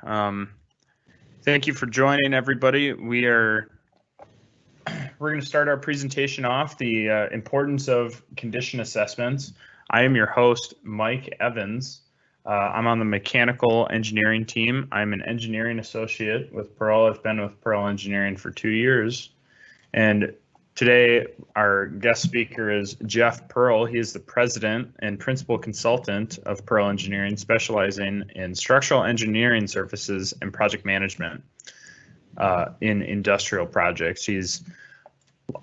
Um, Thank you for joining, everybody. We're going to start our presentation off, the importance of condition assessments. I am your host, Mike Evans. I'm on the mechanical engineering team. I'm an engineering associate with Pearl. I've been with Pearl Engineering for 2 years. And today, our guest speaker is Jeff Pearl. He is the president and principal consultant of Pearl Engineering, specializing in structural engineering services and project management in industrial projects. He's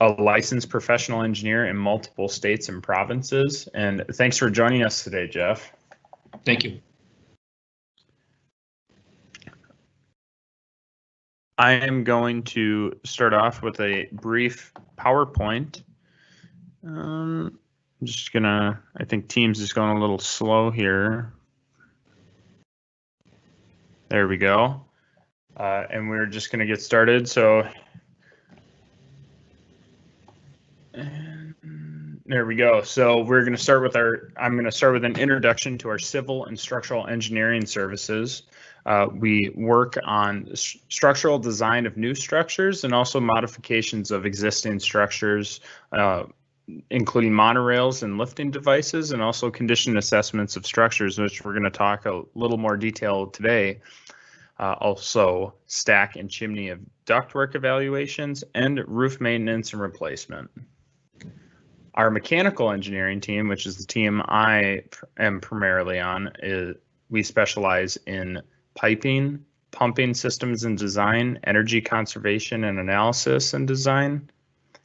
a licensed professional engineer in multiple states and provinces. And thanks for joining us today, Jeff. Thank you. I am going to start off with a brief PowerPoint. I'm just gonna, I think Teams is going a little slow here. There we go. And we're just gonna get started. So, there we go. So we're gonna start with I'm gonna start with an introduction to our civil and structural engineering services. We work on structural design of new structures and also modifications of existing structures, including monorails and lifting devices, and also condition assessments of structures, which we're going to talk a little more detail today. Also stack and chimney of ductwork evaluations and roof maintenance and replacement. Our mechanical engineering team, which is the team I am primarily on, we specialize in piping, pumping systems and design, energy conservation and analysis and design,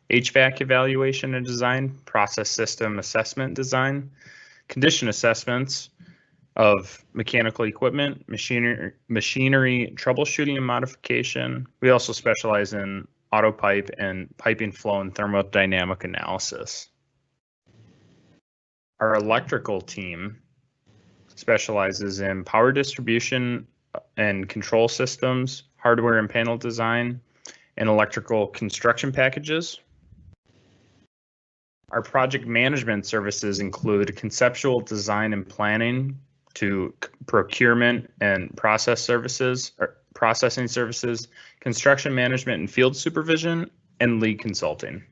HVAC evaluation and design, process system assessment design, condition assessments of mechanical equipment, machinery troubleshooting and modification. We also specialize in auto pipe and piping flow and thermodynamic analysis. Our electrical team specializes in power distribution and control systems, hardware and panel design, and electrical construction packages. Our project management services include conceptual design and planning to procurement and processing services, construction management and field supervision, and lead consulting.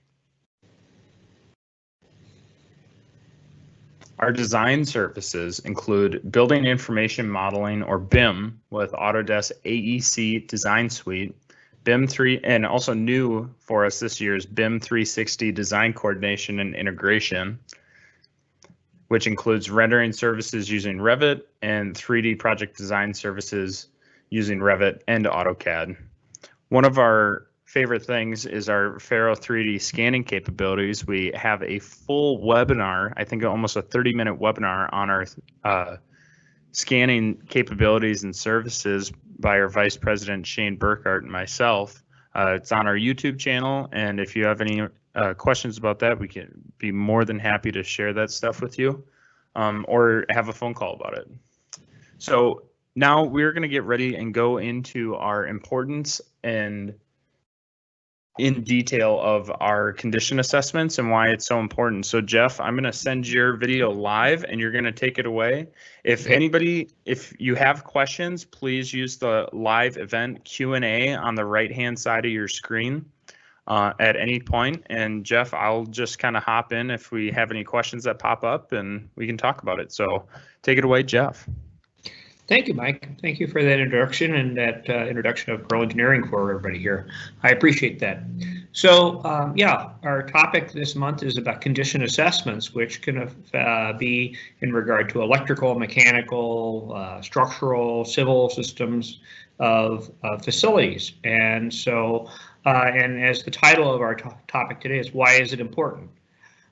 Our design services include building information modeling, or BIM, with Autodesk AEC Design Suite, BIM 3, and also new for us this year is BIM 360 Design Coordination and Integration, which includes rendering services using Revit and 3D project design services using Revit and AutoCAD. One of our favorite things is our Faro 3D scanning capabilities. We have a full webinar, I think almost a 30-minute webinar on our scanning capabilities and services by our Vice President Shane Burkhart and myself. It's on our YouTube channel, and if you have any questions about that, we can be more than happy to share that stuff with you, or have a phone call about it. So now we're going to get ready and go into our importance and in detail of our condition assessments and why it's so important. So Jeff, I'm going to send your video live and you're going to take it away. If you have questions, please use the live event Q&A on the right-hand side of your screen at any point. And Jeff, I'll just kind of hop in if we have any questions that pop up and we can talk about it. So take it away, Jeff. Thank you, Mike. Thank you for that introduction and that introduction of Pearl Engineering for everybody here. I appreciate that. So, yeah, our topic this month is about condition assessments, which can be in regard to electrical, mechanical, structural, civil systems of facilities. And so, and as the title of our topic today is, why is it important?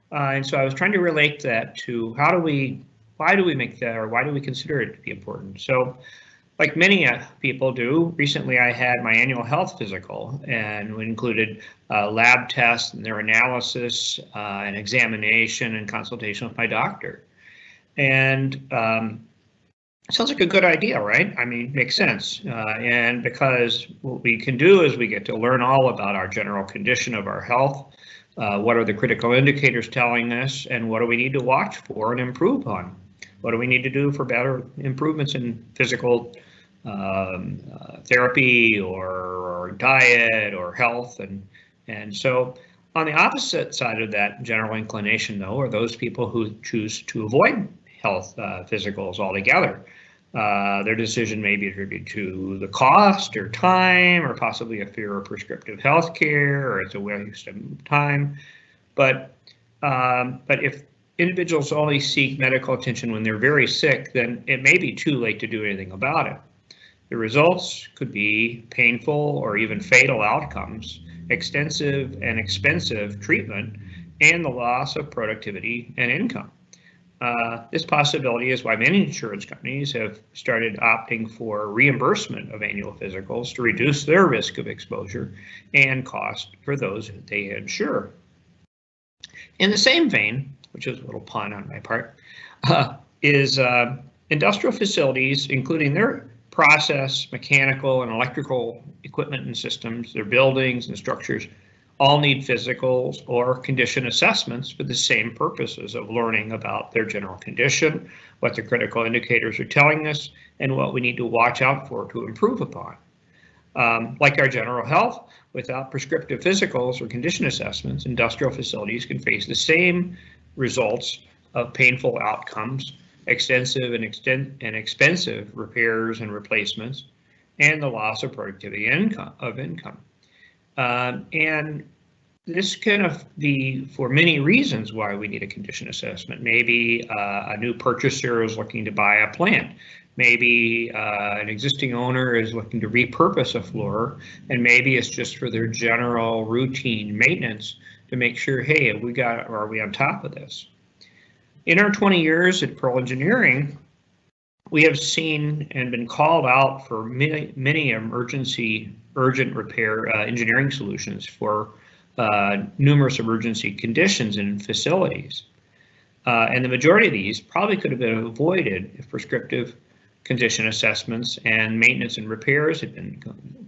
And so I was trying to relate that to why do we make that, or why do we consider it to be important? So, like many people do, recently I had my annual health physical, and we included lab tests and their analysis, and examination and consultation with my doctor. And sounds like a good idea, right? I mean, makes sense. And because what we can do is we get to learn all about our general condition of our health. What are the critical indicators telling us, and what do we need to watch for and improve on? What do we need to do for better improvements in physical therapy or diet or health. And so on the opposite side of that general inclination, though, are those people who choose to avoid health physicals altogether. Their decision may be attributed to the cost or time, or possibly a fear of prescriptive health care, or it's a waste of time. But if individuals only seek medical attention when they're very sick, then it may be too late to do anything about it. The results could be painful or even fatal outcomes, extensive and expensive treatment, and the loss of productivity and income. This possibility is why many insurance companies have started opting for reimbursement of annual physicals to reduce their risk of exposure and cost for those that they insure. In the same vein, which is a little pun on my part, is industrial facilities, including their process, mechanical, and electrical equipment and systems, their buildings and structures, all need physicals or condition assessments for the same purposes of learning about their general condition, what the critical indicators are telling us, and what we need to watch out for to improve upon. Like our general health, without prescriptive physicals or condition assessments, industrial facilities can face the same results of painful outcomes, extensive and expensive repairs and replacements, and the loss of productivity and income. And this can be for many reasons why we need a condition assessment. Maybe a new purchaser is looking to buy a plant. Maybe an existing owner is looking to repurpose a floor, and maybe it's just for their general routine maintenance to make sure, hey, are we on top of this? In our 20 years at Pearl Engineering, we have seen and been called out for many emergency urgent repair engineering solutions for numerous emergency conditions in facilities. And the majority of these probably could have been avoided if prescriptive condition assessments and maintenance and repairs had been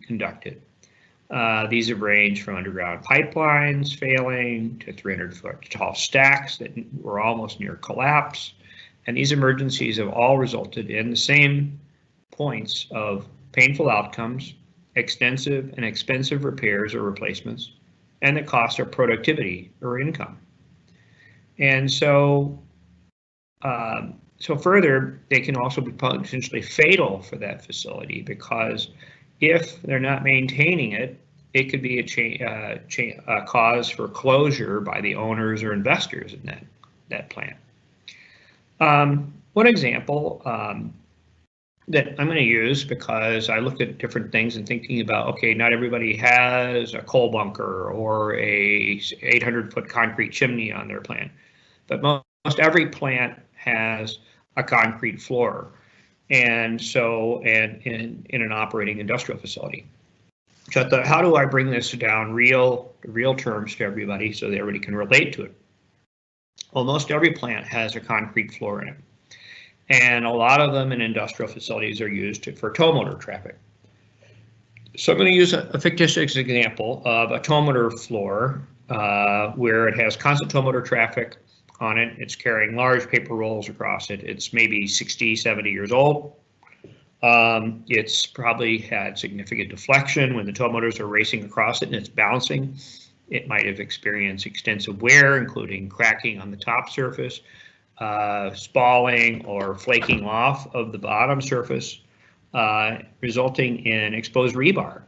conducted. These have ranged from underground pipelines failing to 300-foot tall stacks that were almost near collapse. And these emergencies have all resulted in the same points of painful outcomes, extensive and expensive repairs or replacements, and the cost of productivity or income. And so, further, they can also be potentially fatal for that facility, because if they're not maintaining it, it could be a cause for closure by the owners or investors in that plant. One example that I'm going to use, because I looked at different things and thinking about, okay, not everybody has a coal bunker or a 800-foot concrete chimney on their plant, but most every plant has a concrete floor, and so in an operating industrial facility. So I thought, how do I bring this down real terms to everybody so that everybody can relate to it? Well, most every plant has a concrete floor in it, and a lot of them in industrial facilities are used for tow motor traffic. So I'm going to use a fictitious example of a tow motor floor where it has constant tow motor traffic on it. It's carrying large paper rolls across it. It's maybe 60, 70 years old. It's probably had significant deflection when the tow motors are racing across it and it's bouncing. It might have experienced extensive wear, including cracking on the top surface, spalling or flaking off of the bottom surface, resulting in exposed rebar.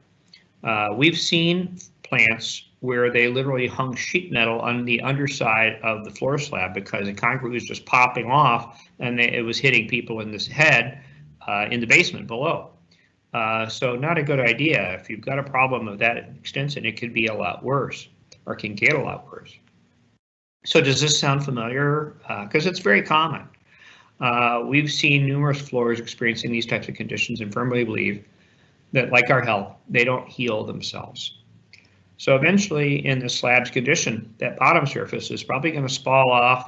We've seen plants where they literally hung sheet metal on the underside of the floor slab because the concrete was just popping off and it was hitting people in the head in the basement below. So not a good idea. If you've got a problem of that extension, it could be a lot worse, or can get a lot worse. So does this sound familiar? Because it's very common. We've seen numerous floors experiencing these types of conditions and firmly believe that, like our health, they don't heal themselves. So eventually, in the slab's condition, that bottom surface is probably going to spall off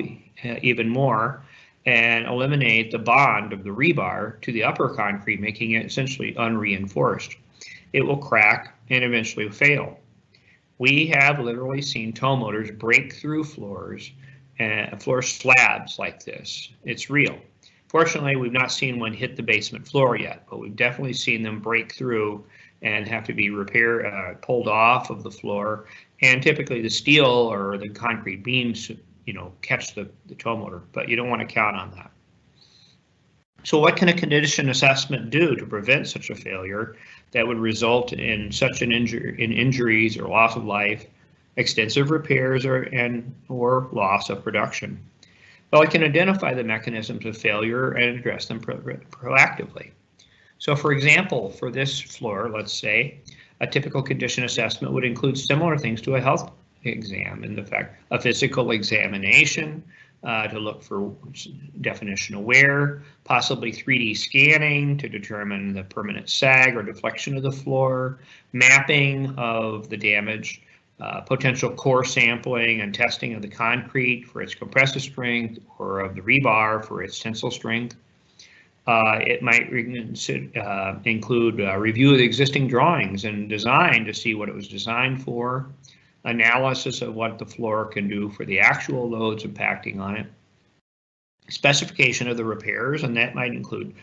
even more and eliminate the bond of the rebar to the upper concrete, making it essentially unreinforced. It will crack and eventually fail. We have literally seen tow motors break through floors and floor slabs like this. It's real. Fortunately, we've not seen one hit the basement floor yet, but we've definitely seen them break through and have to be pulled off of the floor. And typically the steel or the concrete beams, catch the tow motor, but you don't want to count on that. So what can a condition assessment do to prevent such a failure that would result in such an injuries or loss of life, extensive repairs, or loss of production? Well, it can identify the mechanisms of failure and address them proactively. So for example, for this floor, let's say, a typical condition assessment would include similar things to a health exam, in fact, a physical examination to look for definition of wear, possibly 3D scanning to determine the permanent sag or deflection of the floor, mapping of the damage, potential core sampling and testing of the concrete for its compressive strength or of the rebar for its tensile strength. It might include a review of the existing drawings and design to see what it was designed for, analysis of what the floor can do for the actual loads impacting on it, specification of the repairs, and that might include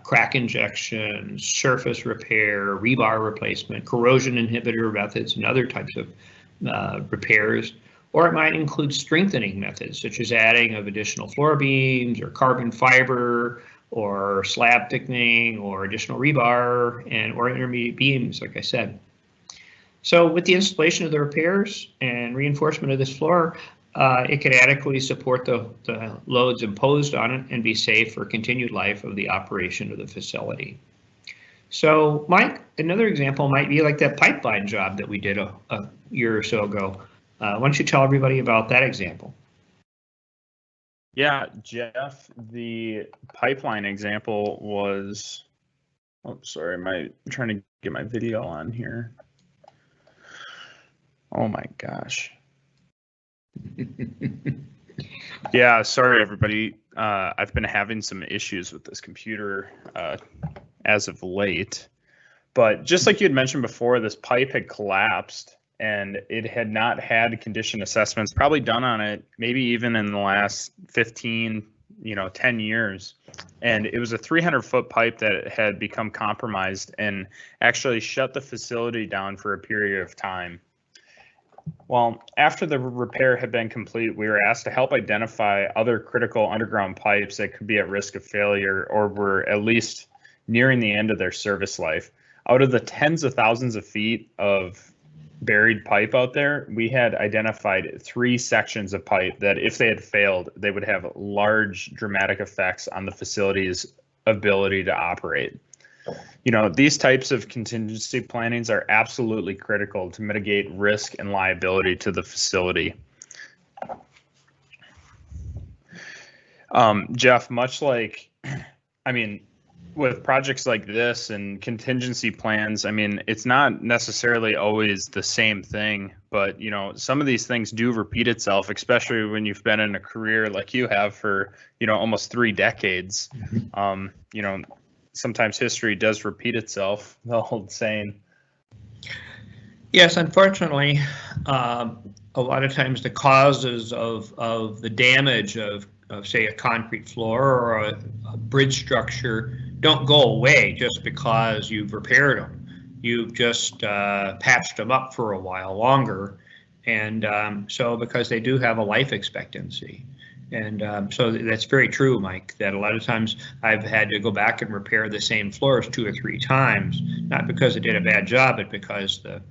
crack injection, surface repair, rebar replacement, corrosion inhibitor methods, and other types of repairs. Or it might include strengthening methods, such as adding of additional floor beams or carbon fiber or slab thickening or additional rebar or intermediate beams, like I said. So with the installation of the repairs and reinforcement of this floor, it can adequately support the loads imposed on it and be safe for continued life of the operation of the facility. So Mike, another example might be like that pipeline job that we did a year or so ago. Why don't you tell everybody about that example? Yeah, Jeff, the pipeline example was, oh, sorry, I'm trying to get my video on here. Oh my gosh. Yeah, sorry everybody. I've been having some issues with this computer as of late. But just like you had mentioned before, this pipe had collapsed and it had not had condition assessments probably done on it, maybe even in the last 15, 10 years. And it was a 300-foot pipe that had become compromised and actually shut the facility down for a period of time. Well, after the repair had been complete, we were asked to help identify other critical underground pipes that could be at risk of failure or were at least nearing the end of their service life. Out of the tens of thousands of feet of buried pipe out there, we had identified 3 sections of pipe that if they had failed, they would have large dramatic effects on the facility's ability to operate. These types of contingency plannings are absolutely critical to mitigate risk and liability to the facility. Jeff, much like, with projects like this and contingency plans, it's not necessarily always the same thing, but, some of these things do repeat itself, especially when you've been in a career like you have for, almost 3 decades. Sometimes history does repeat itself, the old saying. Yes, unfortunately, a lot of times the causes of the damage of say, a concrete floor or a bridge structure don't go away just because you've repaired them. You've just patched them up for a while longer. And so because they do have a life expectancy. And so that's very true, Mike, that a lot of times I've had to go back and repair the same floors 2 or 3 times, not because it did a bad job, but because the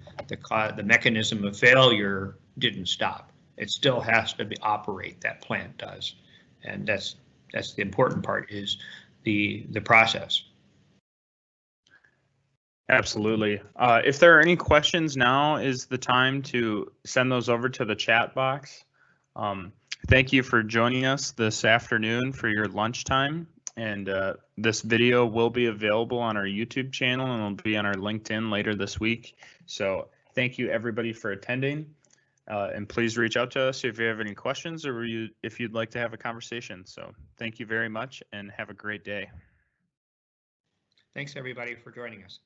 mechanism of failure didn't stop. It still has to operate, that plant does. And that's the important part, is the process. Absolutely. If there are any questions, now is the time to send those over to the chat box. Thank you for joining us this afternoon for your lunchtime. And this video will be available on our YouTube channel and will be on our LinkedIn later this week. So thank you everybody for attending. And please reach out to us if you have any questions or if you'd like to have a conversation. So thank you very much and have a great day. Thanks everybody for joining us.